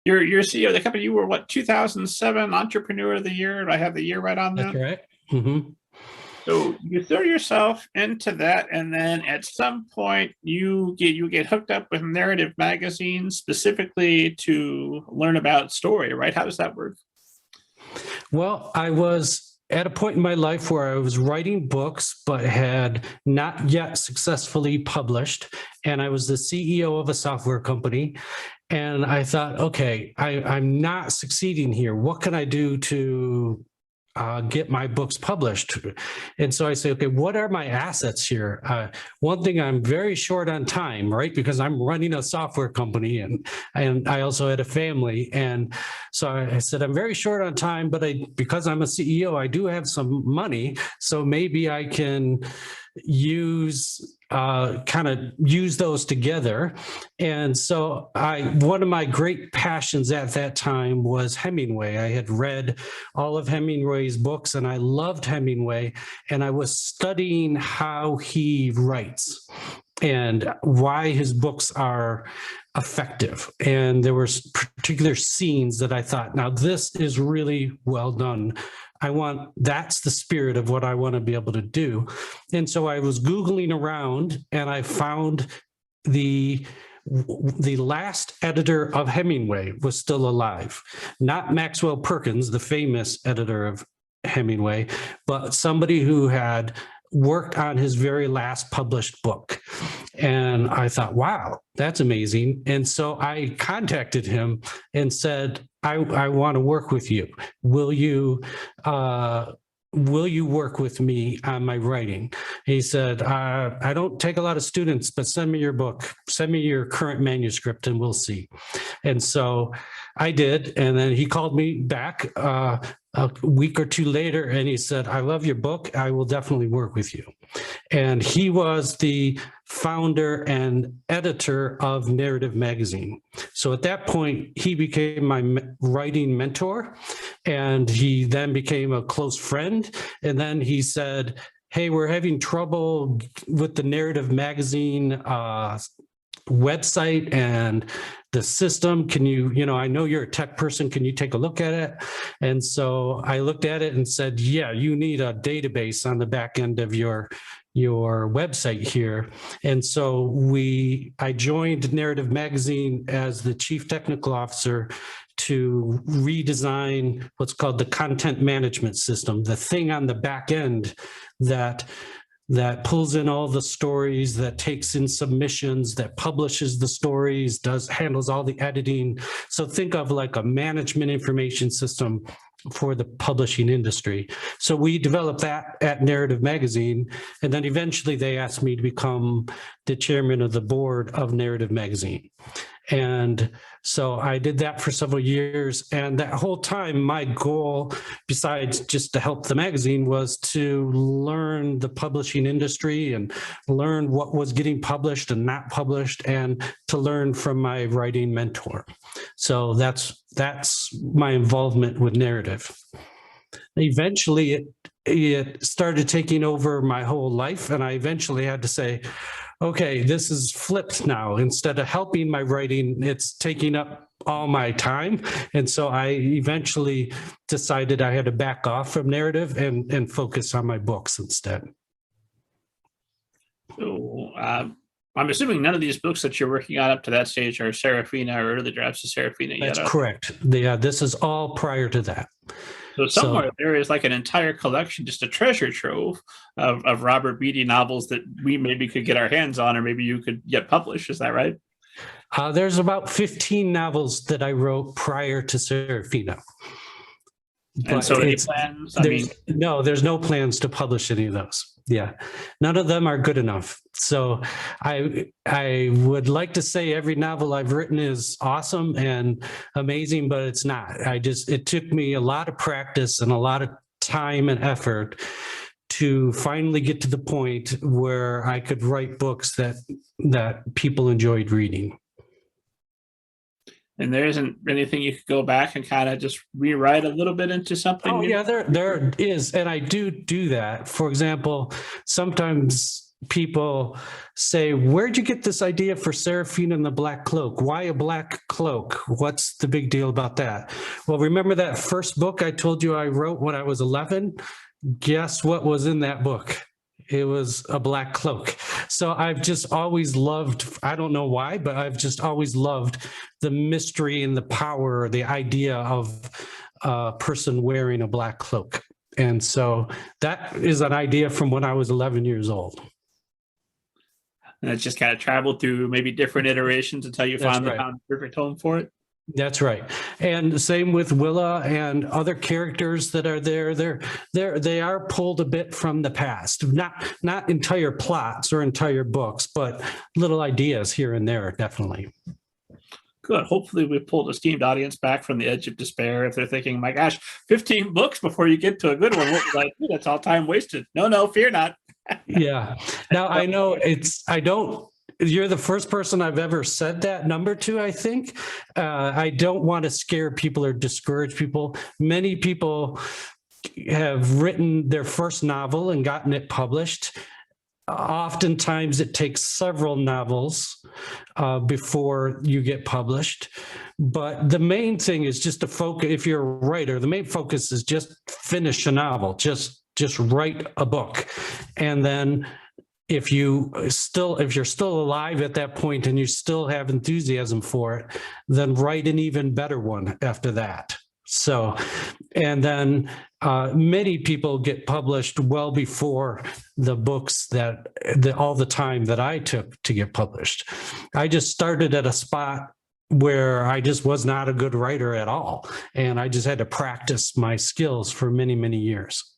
You're CEO of the company. You were what, 2007 Entrepreneur of the Year? Do I have the year right on that? That's right. Mm-hmm. So you throw yourself into that, and then at some point you get hooked up with Narrative Magazine specifically to learn about story, right? How does that work? Well, I was at a point in my life where I was writing books, but had not yet successfully published. And I was the CEO of a software company. And I thought, okay, I'm not succeeding here. What can I do to get my books published? And so I say, okay, what are my assets here? One thing, I'm very short on time, right? Because I'm running a software company and I also had a family. And so I said, I'm very short on time, but because I'm a CEO, I do have some money. So maybe I can use those together. And so one of my great passions at that time was Hemingway. I had read all of Hemingway's books and I loved Hemingway, and I was studying how he writes and why his books are effective. And there were particular scenes that I thought, now this is really well done. That's the spirit of what I want to be able to do. And so I was Googling around and I found the last editor of Hemingway was still alive, not Maxwell Perkins, the famous editor of Hemingway, but somebody who had worked on his very last published book. And I thought, wow, that's amazing. And so I contacted him and said, I want to work with you. Will you work with me on my writing? He said, I don't take a lot of students, but send me your book, send me your current manuscript and we'll see. And so I did. And then he called me back a week or two later and he said, I love your book. I will definitely work with you. And he was the founder and editor of Narrative Magazine. So at that point, he became my writing mentor, and he then became a close friend. And then he said, hey, we're having trouble with the Narrative Magazine website and the system. Can you, I know you're a tech person, can you take a look at it? And so I looked at it and said, yeah, you need a database on the back end of your website here. And so I joined Narrative Magazine as the chief technical officer to redesign what's called the content management system, the thing on the back end that pulls in all the stories, that takes in submissions, that publishes the stories, handles all the editing. So think of like a management information system for the publishing industry. So we developed that at Narrative Magazine, and then eventually they asked me to become the chairman of the board of Narrative Magazine. And so I did that for several years. And that whole time, my goal, besides just to help the magazine, was to learn the publishing industry and learn what was getting published and not published, and to learn from my writing mentor. So that's my involvement with narrative. Eventually, it started taking over my whole life, and I eventually had to say, okay, this is flipped now. Instead of helping my writing, it's taking up all my time. And so I eventually decided I had to back off from narrative and focus on my books instead. So I'm assuming none of these books that you're working on up to that stage are Serafina or early drafts of Serafina yet. That's correct. This is all prior to that. So somewhere there is like an entire collection, just a treasure trove of Robert Beatty novels that we maybe could get our hands on, or maybe you could get published. Is that right? There's about 15 novels that I wrote prior to Serafina. And so any plans? No, there's no plans to publish any of those. Yeah, none of them are good enough. So I would like to say every novel I've written is awesome and amazing, but it's not. It took me a lot of practice and a lot of time and effort to finally get to the point where I could write books that people enjoyed reading. And there isn't anything you could go back and kind of just rewrite a little bit into something? Oh, yeah, there is. And I do that. For example, sometimes people say, where'd you get this idea for Serafina and the Black Cloak? Why a black cloak? What's the big deal about that? Well, remember that first book I told you I wrote when I was 11? Guess what was in that book? It was a black cloak. So I've just always loved, I don't know why, but I've just always loved the mystery and the power, the idea of a person wearing a black cloak. And so that is an idea from when I was 11 years old. And it's just kind of traveled through maybe different iterations until you found the perfect home for it. That's right. And the same with Willa and other characters that are there. They are pulled a bit from the past, not entire plots or entire books, but little ideas here and there, definitely. Good. Hopefully we pulled a esteemed audience back from the edge of despair if they're thinking, my gosh, 15 books before you get to a good one. What was I do? That's all time wasted. No, fear not. Yeah. Now I know you're the first person I've ever said that number to, I think. I don't want to scare people or discourage people. Many people have written their first novel and gotten it published. Oftentimes it takes several novels before you get published. But the main thing is just to focus, if you're a writer, the main focus is just finish a novel, just write a book. And then if you're still alive at that point and you still have enthusiasm for it, then write an even better one after that. So, and then many people get published well before the books all the time that I took to get published. I just started at a spot where I just was not a good writer at all. And I just had to practice my skills for many, many years.